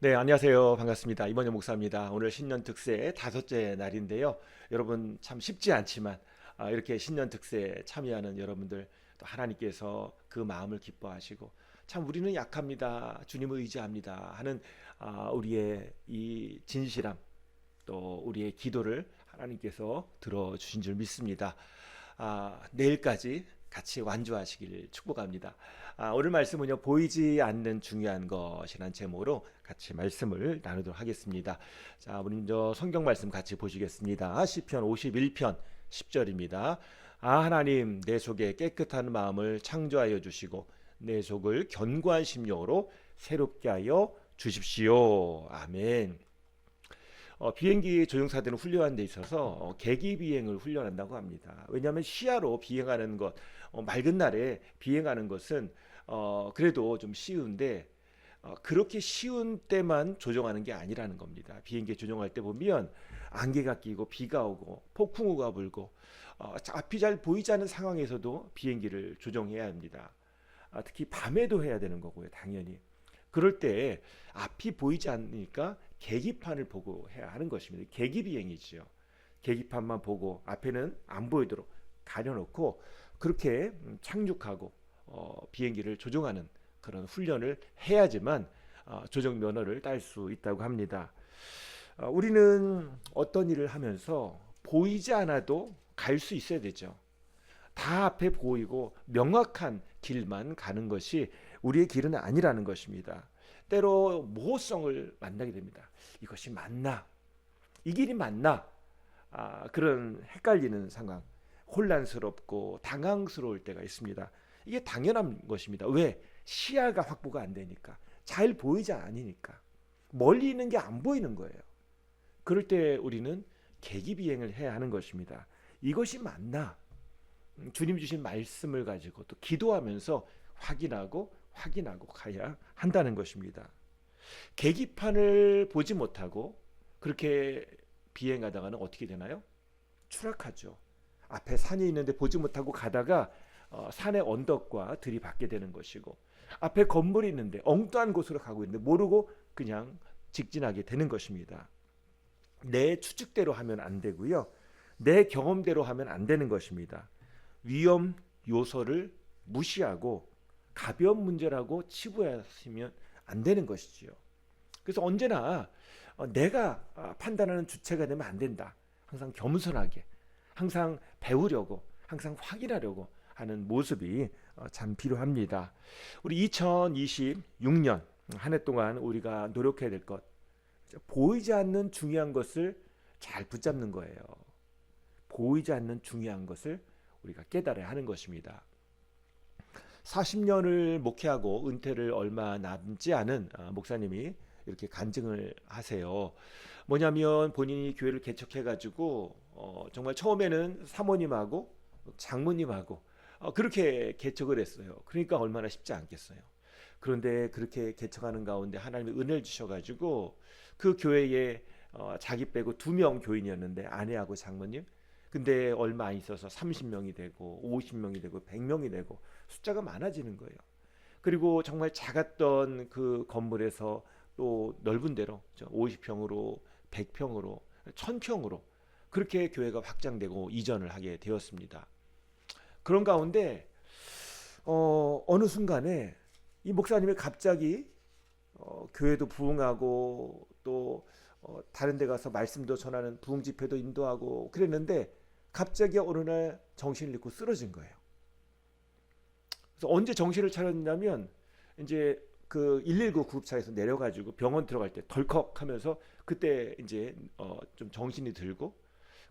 네, 안녕하세요. 반갑습니다. 이번영 목사입니다. 오늘 신년 특세 다섯째 날인데요. 여러분 참 쉽지 않지만 이렇게 신년 특세에 참여하는 여러분들 또 하나님께서 그 마음을 기뻐하시고 참 우리는 약합니다. 주님을 의지합니다. 하는 우리의 이 진실함 또 우리의 기도를 하나님께서 들어주신 줄 믿습니다. 내일까지 같이 완주하시길 축복합니다. 오늘 말씀은요, 보이지 않는 중요한 것이라는 제목으로 같이 말씀을 나누도록 하겠습니다. 자, 우리 먼저 성경 말씀 같이 보시겠습니다. 시편 51편 10절입니다. 하나님, 내 속에 깨끗한 마음을 창조하여 주시고 내 속을 견고한 심령으로 새롭게 하여 주십시오. 아멘. 비행기 조종사들은 훈련하는 데 있어서 계기 비행을 훈련한다고 합니다. 왜냐하면 시야로 비행하는 것, 맑은 날에 비행하는 것은 그래도 좀 쉬운데 그렇게 쉬운 때만 조종하는 게 아니라는 겁니다. 비행기 조종할 때 보면 안개가 끼고 비가 오고 폭풍우가 불고 앞이 잘 보이지 않는 상황에서도 비행기를 조종해야 합니다. 특히 밤에도 해야 되는 거고요, 당연히. 그럴 때 앞이 보이지 않으니까 계기판을 보고 해야 하는 것입니다. 계기 비행이지요. 계기판만 보고 앞에는 안 보이도록 가려놓고 그렇게 착륙하고 비행기를 조종하는 그런 훈련을 해야지만 조종 면허를 딸 수 있다고 합니다. 우리는 어떤 일을 하면서 보이지 않아도 갈 수 있어야 되죠. 다 앞에 보이고 명확한 길만 가는 것이 우리의 길은 아니라는 것입니다. 때로 모호성을 만나게 됩니다. 이것이 맞나? 이 길이 맞나? 그런 헷갈리는 상황, 혼란스럽고 당황스러울 때가 있습니다. 이게 당연한 것입니다. 왜? 시야가 확보가 안 되니까. 잘 보이지 않으니까. 멀리 있는 게 안 보이는 거예요. 그럴 때 우리는 계기비행을 해야 하는 것입니다. 이것이 맞나? 주님 주신 말씀을 가지고 또 기도하면서 확인하고 가야 한다는 것입니다. 계기판을 보지 못하고 그렇게 비행하다가는 어떻게 되나요? 추락하죠. 앞에 산이 있는데 보지 못하고 가다가 산의 언덕과 들이받게 되는 것이고 앞에 건물이 있는데 엉뚱한 곳으로 가고 있는데 모르고 그냥 직진하게 되는 것입니다. 내 추측대로 하면 안 되고요. 내 경험대로 하면 안 되는 것입니다. 위험 요소를 무시하고 가벼운 문제라고 치부하시면 안 되는 것이지요. 그래서 언제나 내가 판단하는 주체가 되면 안 된다. 항상 겸손하게, 항상 배우려고, 항상 확인하려고 하는 모습이 참 필요합니다. 우리 2026년 한 해 동안 우리가 노력해야 될 것, 보이지 않는 중요한 것을 잘 붙잡는 거예요. 보이지 않는 중요한 것을 우리가 깨달아야 하는 것입니다. 40년을 목회하고 은퇴를 얼마 남지 않은 목사님이 이렇게 간증을 하세요. 뭐냐면 본인이 교회를 개척해가지고 정말 처음에는 사모님하고 장모님하고 그렇게 개척을 했어요. 그러니까 얼마나 쉽지 않겠어요. 그런데 그렇게 개척하는 가운데 하나님이 은혜를 주셔가지고 그 교회에 자기 빼고 2명 교인이었는데 아내하고 장모님 근데 얼마 안 있어서 30명이 되고 50명이 되고 100명이 되고 숫자가 많아지는 거예요. 그리고 정말 작았던 그 건물에서 또 넓은 데로 50평으로 100평으로 1000평으로 그렇게 교회가 확장되고 이전을 하게 되었습니다. 그런 가운데 어느 순간에 이 목사님이 갑자기 교회도 부흥하고 또 다른 데 가서 말씀도 전하는 부흥 집회도 인도하고 그랬는데 갑자기 어느 날 정신을 잃고 쓰러진 거예요. 그래서 언제 정신을 차렸냐면 이제 그 119 구급차에서 내려가지고 병원 들어갈 때 덜컥 하면서 그때 이제 좀 정신이 들고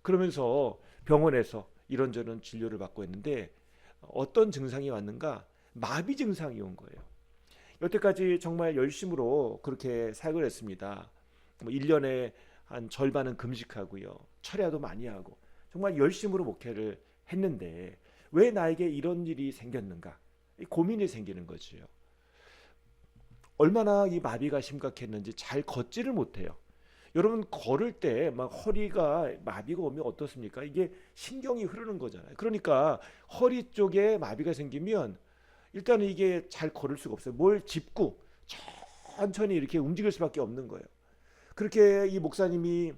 그러면서 병원에서 이런저런 진료를 받고 있는데 어떤 증상이 왔는가? 마비 증상이 온 거예요. 여태까지 정말 열심으로 그렇게 사역을 했습니다. 뭐 1년에 한 절반은 금식하고요. 철야도 많이 하고 정말 열심으로 목회를 했는데 왜 나에게 이런 일이 생겼는가? 고민이 생기는 거지요. 얼마나 이 마비가 심각했는지 잘 걷지를 못해요. 여러분 걸을 때 막 허리가 마비가 오면 어떻습니까? 이게 신경이 흐르는 거잖아요. 그러니까 허리 쪽에 마비가 생기면 일단은 이게 잘 걸을 수가 없어요. 뭘 짚고 천천히 이렇게 움직일 수밖에 없는 거예요. 그렇게 이 목사님이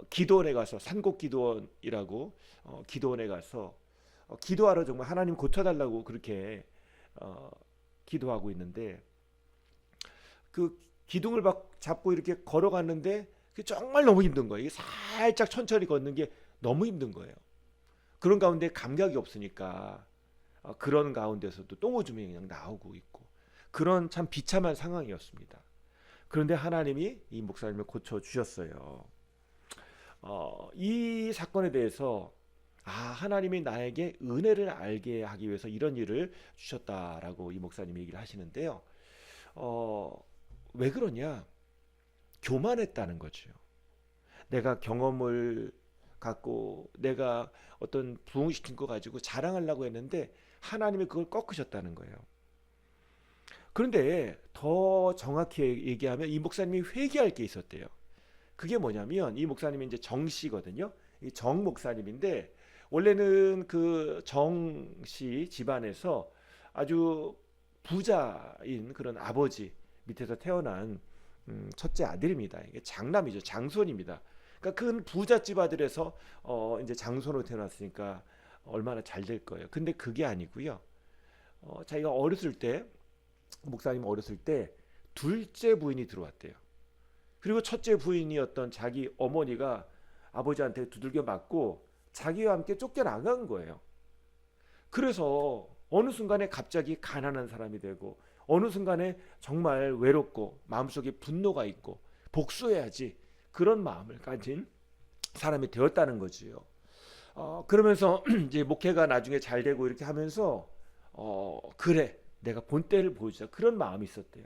기도원에 가서 산곡 기도원이라고 기도원에 가서 기도하러 정말 하나님 고쳐달라고 그렇게 기도하고 있는데 그 기둥을 잡고 이렇게 걸어갔는데 그게 정말 너무 힘든 거예요. 이게 살짝 천천히 걷는 게 너무 힘든 거예요. 그런 가운데 감각이 없으니까 그런 가운데서도 똥오줌이 그냥 나오고 있고 그런 참 비참한 상황이었습니다. 그런데 하나님이 이 목사님을 고쳐주셨어요. 이 사건에 대해서 하나님이 나에게 은혜를 알게 하기 위해서 이런 일을 주셨다라고 이 목사님이 얘기를 하시는데요. 왜 그러냐? 교만했다는 거죠. 내가 경험을 갖고 내가 어떤 부흥시킨 거 가지고 자랑하려고 했는데 하나님이 그걸 꺾으셨다는 거예요. 그런데 더 정확히 얘기하면 이 목사님이 회개할 게 있었대요. 그게 뭐냐면 이 목사님이 이제 정 씨거든요. 이 정 목사님인데 원래는 그 정 씨 집안에서 아주 부자인 그런 아버지 밑에서 태어난 첫째 아들입니다. 이게 장남이죠. 장손입니다. 그러니까 큰 부잣집 아들에서 이제 장손으로 태어났으니까 얼마나 잘 될 거예요. 근데 그게 아니고요. 자기가 어렸을 때 목사님 어렸을 때 둘째 부인이 들어왔대요. 그리고 첫째 부인이었던 자기 어머니가 아버지한테 두들겨 맞고 자기와 함께 쫓겨나간 거예요. 그래서 어느 순간에 갑자기 가난한 사람이 되고 어느 순간에 정말 외롭고 마음속에 분노가 있고 복수해야지 그런 마음을 가진 사람이 되었다는 거지요. 그러면서 이제 목회가 나중에 잘 되고 이렇게 하면서 그래 내가 본때를 보여주자 그런 마음이 있었대요.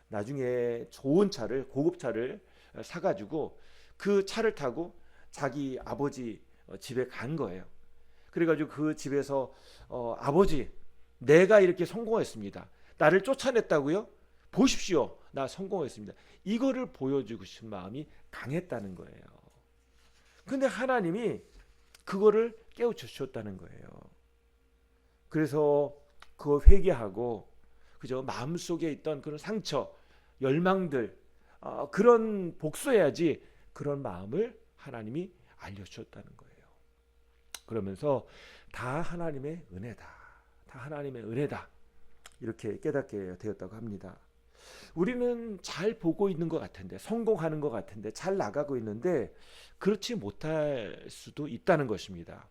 나중에 좋은 차를 고급 차를 사가지고 그 차를 타고 자기 아버지 집에 간 거예요. 그래가지고 그 집에서 아버지 내가 이렇게 성공했습니다. 나를 쫓아냈다고요? 보십시오. 나 성공했습니다. 이거를 보여주고 싶은 마음이 강했다는 거예요. 근데 하나님이 그거를 깨우쳐 주셨다는 거예요. 그래서 그거 회개하고 그저 마음속에 있던 그런 상처, 열망들 그런 복수해야지 그런 마음을 하나님이 알려주셨다는 거예요. 그러면서 다 하나님의 은혜다. 다 하나님의 은혜다. 이렇게 깨닫게 되었다고 합니다. 우리는 잘 보고 있는 것 같은데 성공하는 것 같은데 잘 나가고 있는데 그렇지 못할 수도 있다는 것입니다.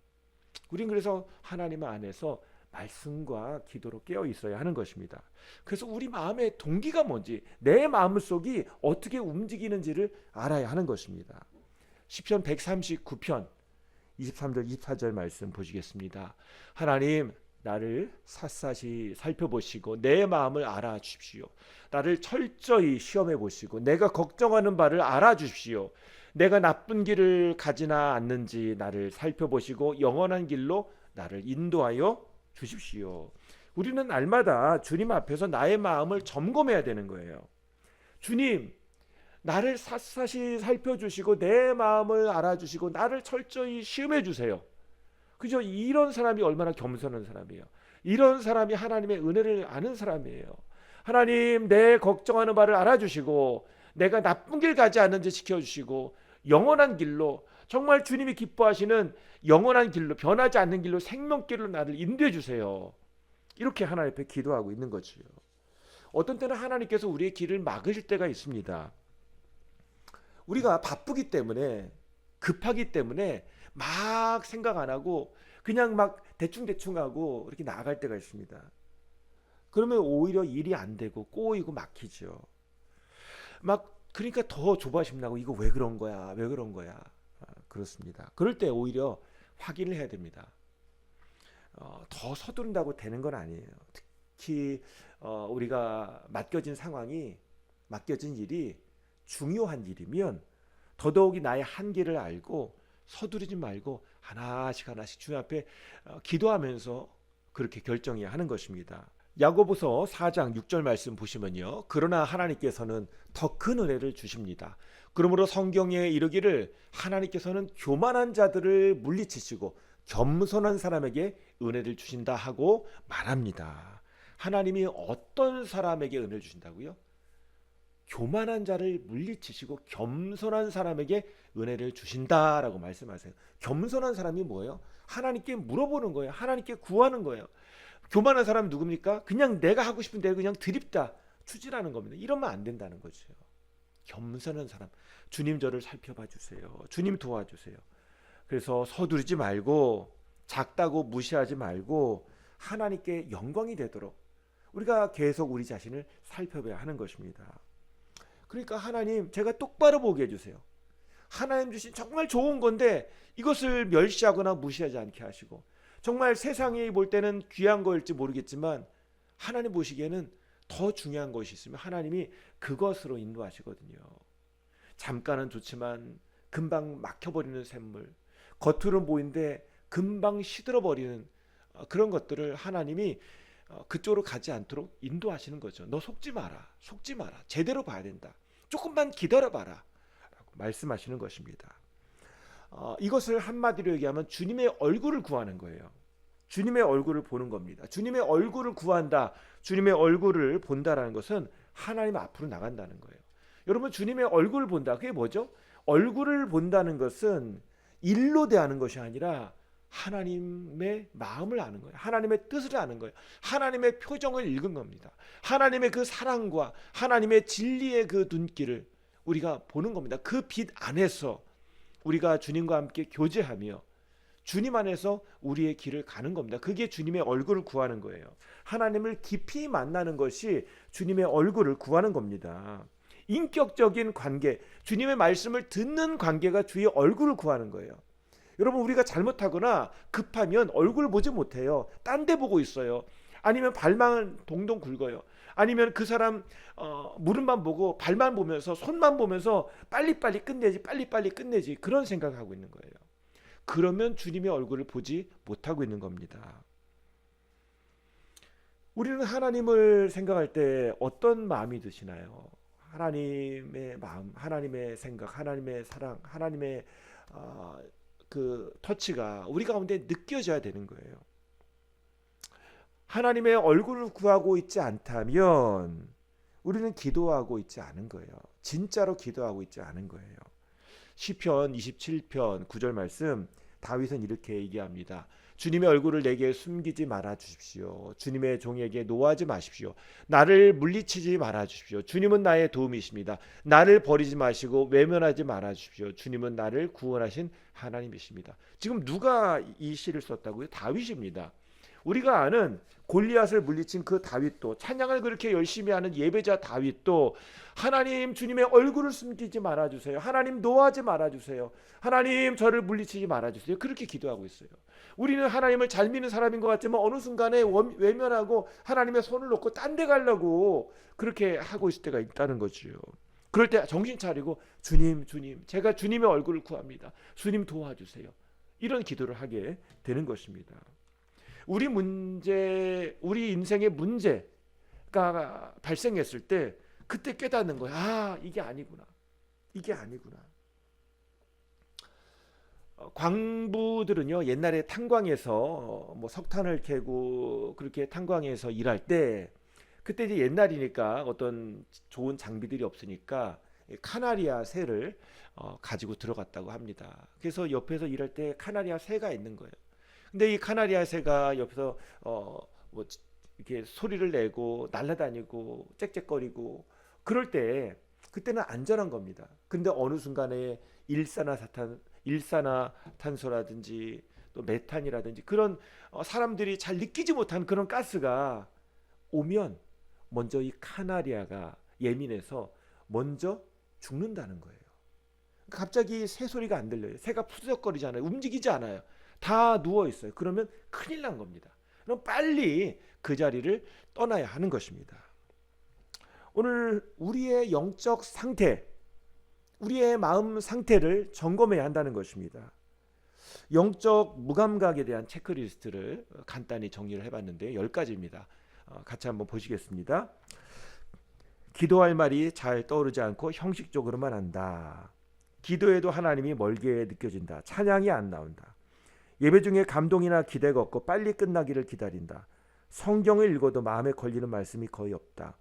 우린 그래서 하나님 안에서 말씀과 기도로 깨어 있어야 하는 것입니다. 그래서 우리 마음의 동기가 뭔지 내 마음속이 어떻게 움직이는지를 알아야 하는 것입니다. 시편 139편 23절 24절 말씀 보시겠습니다. 하나님 나를 샅샅이 살펴보시고 내 마음을 알아주십시오. 나를 철저히 시험해 보시고 내가 걱정하는 바를 알아주십시오. 내가 나쁜 길을 가지나 않는지 나를 살펴보시고 영원한 길로 나를 인도하여 주십시오. 우리는 날마다 주님 앞에서 나의 마음을 점검해야 되는 거예요. 주님, 나를 샅샅이 살펴주시고 내 마음을 알아주시고 나를 철저히 시험해 주세요. 그죠? 이런 사람이 얼마나 겸손한 사람이에요. 이런 사람이 하나님의 은혜를 아는 사람이에요. 하나님 내 걱정하는 바를 알아주시고 내가 나쁜 길 가지 않는지 지켜주시고 영원한 길로 정말 주님이 기뻐하시는 영원한 길로 변하지 않는 길로 생명길로 나를 인도해 주세요. 이렇게 하나님 앞에 기도하고 있는 거지요. 어떤 때는 하나님께서 우리의 길을 막으실 때가 있습니다. 우리가 바쁘기 때문에 급하기 때문에 막 생각 안 하고 그냥 막 대충대충 하고 이렇게 나아갈 때가 있습니다. 그러면 오히려 일이 안 되고 꼬이고 막히죠. 막 그러니까 더 조바심 나고 이거 왜 그런 거야? 왜 그런 거야? 그렇습니다. 그럴 때 오히려 확인을 해야 됩니다. 더 서두른다고 되는 건 아니에요. 특히 우리가 맡겨진 상황이 맡겨진 일이 중요한 일이면 더더욱이 나의 한계를 알고 서두르지 말고 하나씩 하나씩 주님 앞에 기도하면서 그렇게 결정해야 하는 것입니다. 야고보서 4장 6절 말씀 보시면요. 그러나 하나님께서는 더 큰 은혜를 주십니다. 그러므로 성경에 이르기를 하나님께서는 교만한 자들을 물리치시고 겸손한 사람에게 은혜를 주신다 하고 말합니다. 하나님이 어떤 사람에게 은혜를 주신다고요? 교만한 자를 물리치시고 겸손한 사람에게 은혜를 주신다라고 말씀하세요. 겸손한 사람이 뭐예요? 하나님께 물어보는 거예요. 하나님께 구하는 거예요. 교만한 사람은 누굽니까? 그냥 내가 하고 싶은 대로 그냥 드립다 추진하는 겁니다. 이러면 안 된다는 거죠. 겸손한 사람, 주님 저를 살펴봐 주세요. 주님 도와주세요. 그래서 서두르지 말고 작다고 무시하지 말고 하나님께 영광이 되도록 우리가 계속 우리 자신을 살펴봐야 하는 것입니다. 그러니까 하나님, 제가 똑바로 보게 해주세요. 하나님 주신 정말 좋은 건데 이것을 멸시하거나 무시하지 않게 하시고, 정말 세상이 볼 때는 귀한 거일지 모르겠지만 하나님 보시기에는 더 중요한 것이 있으면 하나님이 그것으로 인도하시거든요. 잠깐은 좋지만 금방 막혀버리는 샘물, 겉으로는 보이는데 금방 시들어버리는 그런 것들을 하나님이 그쪽으로 가지 않도록 인도하시는 거죠. 너 속지 마라, 속지 마라, 제대로 봐야 된다, 조금만 기다려봐라 라고 말씀하시는 것입니다. 이것을 한마디로 얘기하면 주님의 얼굴을 구하는 거예요. 주님의 얼굴을 보는 겁니다. 주님의 얼굴을 구한다, 주님의 얼굴을 본다라는 것은 하나님 앞으로 나간다는 거예요. 여러분, 주님의 얼굴을 본다, 그게 뭐죠? 얼굴을 본다는 것은 일로 대하는 것이 아니라 하나님의 마음을 아는 거예요. 하나님의 뜻을 아는 거예요. 하나님의 표정을 읽은 겁니다. 하나님의 그 사랑과 하나님의 진리의 그 눈길을 우리가 보는 겁니다. 그 빛 안에서 우리가 주님과 함께 교제하며 주님 안에서 우리의 길을 가는 겁니다. 그게 주님의 얼굴을 구하는 거예요. 하나님을 깊이 만나는 것이 주님의 얼굴을 구하는 겁니다. 인격적인 관계, 주님의 말씀을 듣는 관계가 주의 얼굴을 구하는 거예요. 여러분, 우리가 잘못하거나 급하면 얼굴 보지 못해요. 딴 데 보고 있어요. 아니면 발만 동동 굴거요. 아니면 그 사람 무릎만 보고 발만 보면서 손만 보면서 빨리빨리 끝내지, 빨리빨리 끝내지, 그런 생각을 하고 있는 거예요. 그러면 주님의 얼굴을 보지 못하고 있는 겁니다. 우리는 하나님을 생각할 때 어떤 마음이 드시나요? 하나님의 마음, 하나님의 생각, 하나님의 사랑, 하나님의 그 터치가 우리 가운데 느껴져야 되는 거예요. 하나님의 얼굴을 구하고 있지 않다면 우리는 기도하고 있지 않은 거예요. 진짜로 기도하고 있지 않은 거예요. 시편 27편 9절 말씀, 다윗은 이렇게 얘기합니다. 주님의 얼굴을 내게 숨기지 말아 주십시오. 주님의 종에게 노하지 마십시오. 나를 물리치지 말아 주십시오. 주님은 나의 도움이십니다. 나를 버리지 마시고 외면하지 말아 주십시오. 주님은 나를 구원하신 하나님이십니다. 지금 누가 이 시를 썼다고요? 다윗입니다. 우리가 아는 골리앗을 물리친 그 다윗도, 찬양을 그렇게 열심히 하는 예배자 다윗도 하나님, 주님의 얼굴을 숨기지 말아주세요. 하나님, 노하지 말아주세요. 하나님, 저를 물리치지 말아주세요. 그렇게 기도하고 있어요. 우리는 하나님을 잘 믿는 사람인 것 같지만 어느 순간에 외면하고 하나님의 손을 놓고 딴 데 가려고 그렇게 하고 있을 때가 있다는 거죠. 그럴 때 정신 차리고 주님, 제가 주님의 얼굴을 구합니다. 주님 도와주세요. 이런 기도를 하게 되는 것입니다. 우리 인생의 문제가 발생했을 때 그때 깨닫는 거야. 아, 이게 아니구나. 광부들은요, 옛날에 탄광에서 뭐 석탄을 캐고 그렇게 탄광에서 일할 때, 그때 이제 옛날이니까 어떤 좋은 장비들이 없으니까 카나리아 새를 가지고 들어갔다고 합니다. 그래서 옆에서 일할 때 카나리아 새가 있는 거예요. 근데 이 카나리아 새가 옆에서 뭐 이렇게 소리를 내고 날아다니고 짹짹거리고 그럴 때 그때는 안전한 겁니다. 근데 어느 순간에 일산화탄소라든지 또 메탄이라든지 그런 사람들이 잘 느끼지 못한 그런 가스가 오면 먼저 이 카나리아가 예민해서 먼저 죽는다는 거예요. 갑자기 새 소리가 안 들려요. 새가 푸드덕거리지 않아요. 움직이지 않아요. 다 누워 있어요. 그러면 큰일 난 겁니다. 그럼 빨리 그 자리를 떠나야 하는 것입니다. 오늘 우리의 영적 상태, 우리의 마음 상태를 점검해야 한다는 것입니다. 영적 무감각에 대한 체크리스트를 간단히 정리를 해봤는데 10가지입니다. 같이 한번 보시겠습니다. 기도할 말이 잘 떠오르지 않고 형식적으로만 한다. 기도에도 하나님이 멀게 느껴진다. 찬양이 안 나온다. 예배 중에 감동이나 기대가 없고 빨리 끝나기를 기다린다. 성경을 읽어도 마음에 걸리는 말씀이 거의 없다.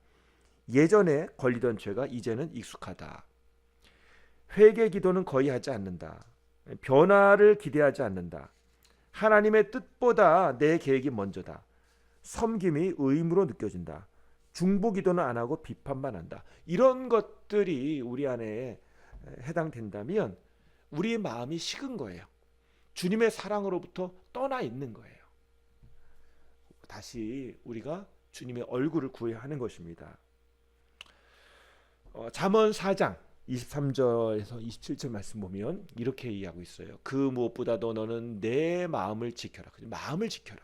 예전에 걸리던 죄가 이제는 익숙하다. 회개 기도는 거의 하지 않는다. 변화를 기대하지 않는다. 하나님의 뜻보다 내 계획이 먼저다. 섬김이 의무로 느껴진다. 중보 기도는 안 하고 비판만 한다. 이런 것들이 우리 안에 해당된다면 우리의 마음이 식은 거예요. 주님의 사랑으로부터 떠나 있는 거예요. 다시 우리가 주님의 얼굴을 구해야 하는 것입니다. 잠언 4장 23절에서 27절 말씀 보면 이렇게 이야기하고 있어요. 그 무엇보다도 너는 내 마음을 지켜라. 마음을 지켜라.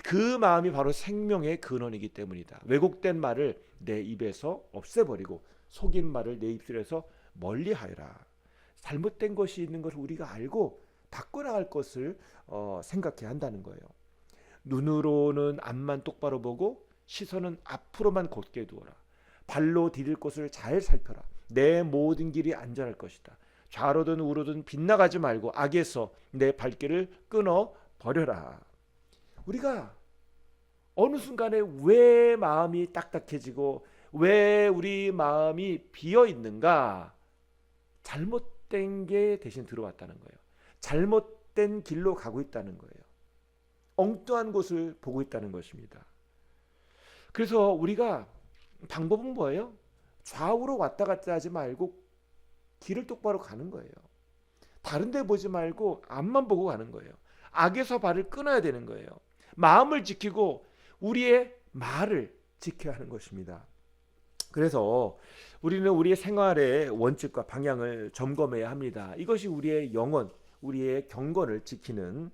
그 마음이 바로 생명의 근원이기 때문이다. 왜곡된 말을 내 입에서 없애버리고 속인 말을 내 입술에서 멀리하여라. 잘못된 것이 있는 것을 우리가 알고 바꿔나갈 것을 생각해야 한다는 거예요. 눈으로는 앞만 똑바로 보고 시선은 앞으로만 곧게 두어라. 발로 디딜 곳을 잘 살펴라. 내 모든 길이 안전할 것이다. 좌로든 우로든 빗나가지 말고 악에서 내 발길을 끊어 버려라. 우리가 어느 순간에 왜 마음이 딱딱해지고 왜 우리 마음이 비어 있는가? 잘못된 게 대신 들어왔다는 거예요. 잘못된 길로 가고 있다는 거예요. 엉뚱한 곳을 보고 있다는 것입니다. 그래서 우리가 방법은 뭐예요? 좌우로 왔다 갔다 하지 말고 길을 똑바로 가는 거예요. 다른 데 보지 말고 앞만 보고 가는 거예요. 악에서 발을 끊어야 되는 거예요. 마음을 지키고 우리의 말을 지켜야 하는 것입니다. 그래서 우리는 우리의 생활의 원칙과 방향을 점검해야 합니다. 이것이 우리의 영혼, 우리의 경건을 지키는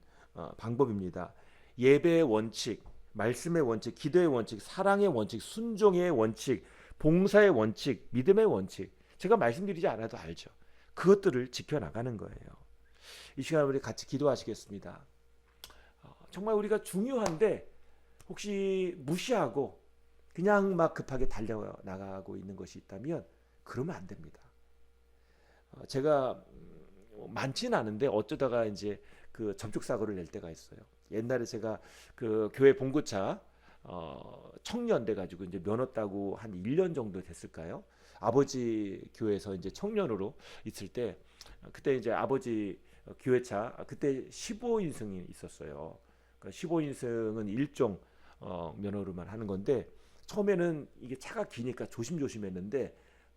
방법입니다. 예배의 원칙, 말씀의 원칙, 기도의 원칙, 사랑의 원칙, 순종의 원칙, 봉사의 원칙, 믿음의 원칙, 제가 말씀드리지 않아도 알죠. 그것들을 지켜나가는 거예요. 이 시간 우리 같이 기도하시겠습니다. 정말 우리가 중요한데 혹시 무시하고 그냥 막 급하게 달려나가고 있는 것이 있다면 그러면 안 됩니다. 제가 많지는 않은데 어쩌다가 이제 그 접촉 사고를 낼 때가 있어요. 옛날에 제가 그 교회 봉고차 청년 돼 가지고 이제 면허 따고 한 1년 정도 됐을까요? 아버지 교회에서 이제 청년으로 있을 때 그때 이제 아버지 교회차 그때 15인승이 있었어요. 그러니까 15인승은 일종 면허로만 하는 건데 처음에는 이게 차가 기니까 조심조심했는데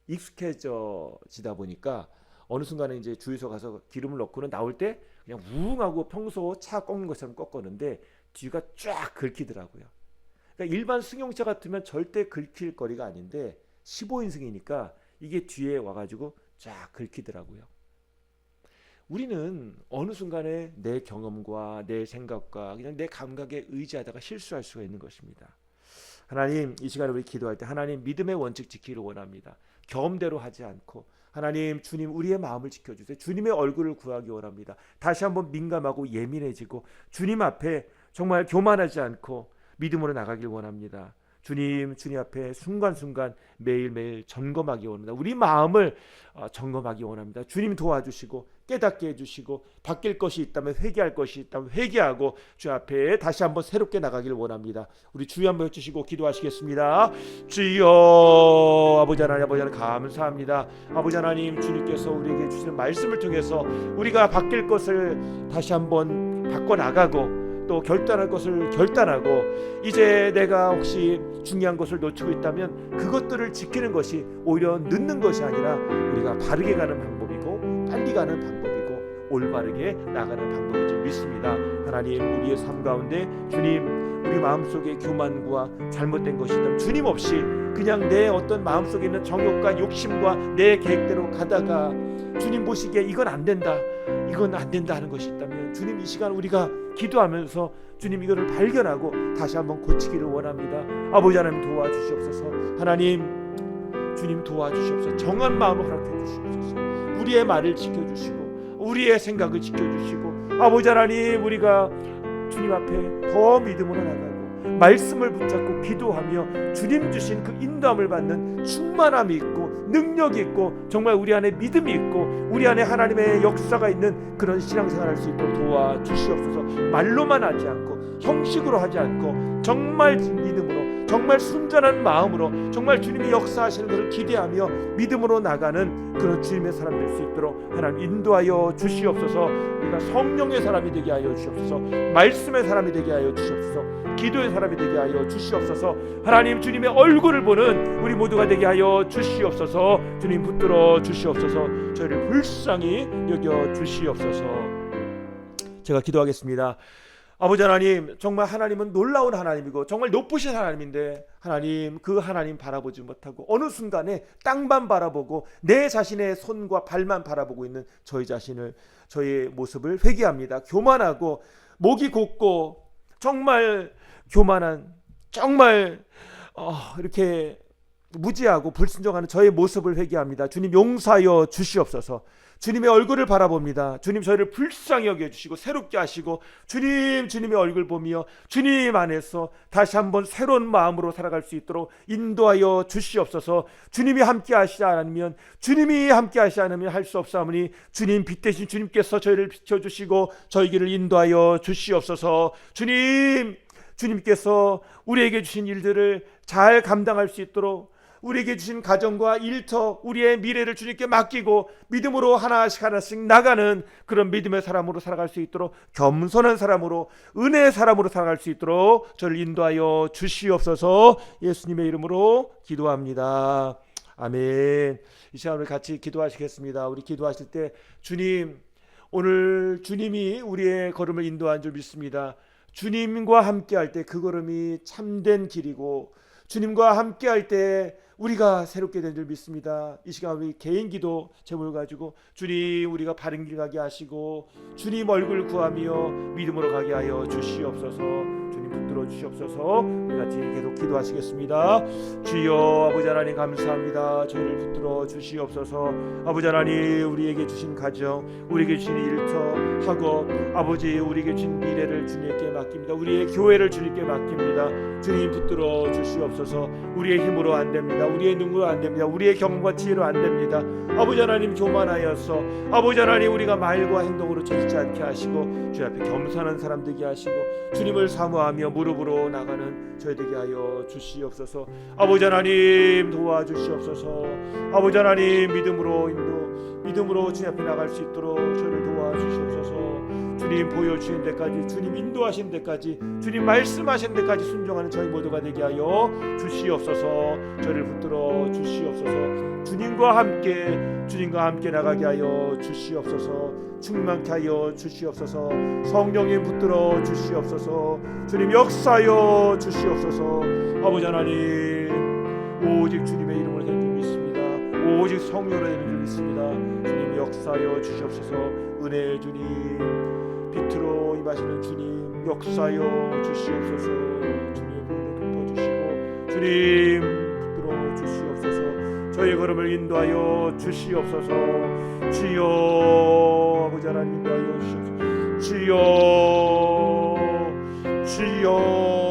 익숙해지다 보니까 어느 순간에 이제 주유소 가서 기름을 넣고는 나올 때 그냥 우웅하고 평소 차 꺾는 것처럼 꺾었는데 뒤가 쫙 긁히더라고요. 그러니까 일반 승용차 같으면 절대 긁힐 거리가 아닌데 15인승이니까 이게 뒤에 와가지고 쫙 긁히더라고요. 우리는 어느 순간에 내 경험과 내 생각과 그냥 내 감각에 의지하다가 실수할 수가 있는 것입니다. 하나님, 이 시간에 우리 기도할 때 하나님 믿음의 원칙 지키기를 원합니다. 경험대로 하지 않고 하나님, 주님 우리의 마음을 지켜주세요. 주님의 얼굴을 구하기 원합니다. 다시 한번 민감하고 예민해지고 주님 앞에 정말 교만하지 않고 믿음으로 나가길 원합니다. 주님 앞에 순간순간 매일매일 점검하기 원합니다. 우리 마음을 점검하기 원합니다. 주님 도와주시고 깨닫게 해주시고 바뀔 것이 있다면 회개할 것이 있다면 회개하고 주 앞에 다시 한번 새롭게 나가길 원합니다. 우리 주여 한번 해주시고 기도하시겠습니다. 주여 아버지 하나님 감사합니다. 아버지 하나님 주님께서 우리에게 주시는 말씀을 통해서 우리가 바뀔 것을 다시 한번 바꿔나가고 또 결단할 것을 결단하고 이제 내가 혹시 중요한 것을 놓치고 있다면 그것들을 지키는 것이 오히려 늦는 것이 아니라 우리가 바르게 가는 방법이고 빨리 가는 방법이고 올바르게 나가는 방법인 줄 믿습니다. 하나님 우리의 삶 가운데 주님 우리 마음속에 교만과 잘못된 것이 있다면 주님 없이 그냥 내 어떤 마음속에 있는 정욕과 욕심과 내 계획대로 가다가 주님 보시기에 이건 안 된다 하는 것이 있다면 주님 이 시간 우리가 기도하면서 주님 이거를 발견하고 다시 한번 고치기를 원합니다. 아버지 하나님 도와주시옵소서. 하나님 주님 도와주시옵소서. 정한 마음을 허락해 주시옵소서. 우리의 말을 지켜주시고 우리의 생각을 지켜주시고 아버지 하나님 우리가 주님 앞에 더 믿음으로 나가고 말씀을 붙잡고 기도하며 주님 주신 그 인도함을 받는 충만함이 있고 능력이 있고 정말 우리 안에 믿음이 있고 우리 안에 하나님의 역사가 있는 그런 신앙생활을 할 수 있도록 도와주시옵소서. 말로만 하지 않고 형식으로 하지 않고 정말 믿음으로, 정말 순전한 마음으로, 정말 주님이 역사하시는 것을 기대하며 믿음으로 나가는 그런 주님의 사람 될 수 있도록 하나님 인도하여 주시옵소서. 우리가 성령의 사람이 되게 하여 주시옵소서. 말씀의 사람이 되게 하여 주시옵소서. 기도의 사람이 되게 하여 주시옵소서. 하나님 주님의 얼굴을 보는 우리 모두가 되게 하여 주시옵소서. 주님 붙들어 주시옵소서. 저희를 불쌍히 여겨 주시옵소서. 제가 기도하겠습니다. 아버지 하나님, 정말 하나님은 놀라운 하나님이고 정말 높으신 하나님인데 하나님, 그 하나님 바라보지 못하고 어느 순간에 땅만 바라보고 내 자신의 손과 발만 바라보고 있는 저희 자신을, 저희의 모습을 회개합니다. 교만하고 목이 곧고 정말 교만한, 정말 이렇게 무지하고 불순종하는 저의 모습을 회개합니다. 주님 용서하여 주시옵소서. 주님의 얼굴을 바라봅니다. 주님 저희를 불쌍히 여겨주시고 새롭게 하시고 주님의 얼굴 보며 주님 안에서 다시 한번 새로운 마음으로 살아갈 수 있도록 인도하여 주시옵소서. 주님이 함께 하시지 않으면, 주님이 함께 하시지 않으면 할 수 없사오니 주님 빛 대신 주님께서 저희를 비춰주시고 저희 길을 인도하여 주시옵소서. 주님께서 우리에게 주신 일들을 잘 감당할 수 있도록 우리에게 주신 가정과 일터, 우리의 미래를 주님께 맡기고 믿음으로 하나씩 나가는 그런 믿음의 사람으로 살아갈 수 있도록, 겸손한 사람으로, 은혜의 사람으로 살아갈 수 있도록 저를 인도하여 주시옵소서. 예수님의 이름으로 기도합니다. 아멘. 이 시간 우리 같이 기도하시겠습니다. 우리 기도하실 때 주님, 오늘 주님이 우리의 걸음을 인도한 줄 믿습니다. 주님과 함께 할 때 그 걸음이 참된 길이고 주님과 함께 할 때 우리가 새롭게 된 줄 믿습니다. 이 시간 우리 개인 기도 제목을 가지고 주님, 우리가 바른 길 가게 하시고 주님 얼굴 구하며 믿음으로 가게 하여 주시옵소서. 주님 붙들어 주시옵소서. 우리 같이 계속 기도하시겠습니다. 주여, 아버지 하나님 감사합니다. 저희를 붙들어 주시옵소서. 아버지 하나님, 우리에게 주신 가정, 우리에게 주신 일터, 학업, 아버지 우리에게 주신 미래를 주님께 맡깁니다. 우리의 교회를 주님께 맡깁니다. 주님 붙들어 주시옵소서. 우리의 힘으로 안 됩니다. 우리의 능력으로 안 됩니다. 우리의 경험과 지혜로 안 됩니다. 아버지 하나님, 교만하여서 아버지 하나님 우리가 말과 행동으로 죄짓지 않게 하시고 주 앞에 겸손한 사람 되게 하시고 주님을 사모하며 무릎으로 나가는 저희 되게 하여 주시옵소서. 아버지 하나님 도와주시옵소서. 아버지 하나님 믿음으로 주님 앞에 나갈 수 있도록 저를 도와주시옵소서. 주님 보여주신 데까지, 주님 인도하신 데까지, 주님 말씀하신 데까지 순종하는 저희 모두가 되게 하여 주시옵소서. 저를 붙들어 주시옵소서. 주님과 함께 나가게 하여 주시옵소서. 충만케 하여 주시옵소서. 성령님 붙들어 주시옵소서. 주님 역사하여 주시옵소서. 아버지 하나님, 오직 주님의 이름으로 된 줄 믿습니다. 오직 성령으로 된 줄 믿습니다. 주님 역사하여 주시옵소서. 은혜의 주님, 빛으로 임하시는 주님 역사하여 주시옵소서. 주님 덮어주시고 주님 붙들어 주시옵소서. 저희 걸음을 인도하여 주시옵소서. 주여, 아버지 하나님 인도하여 주시옵소서. 주여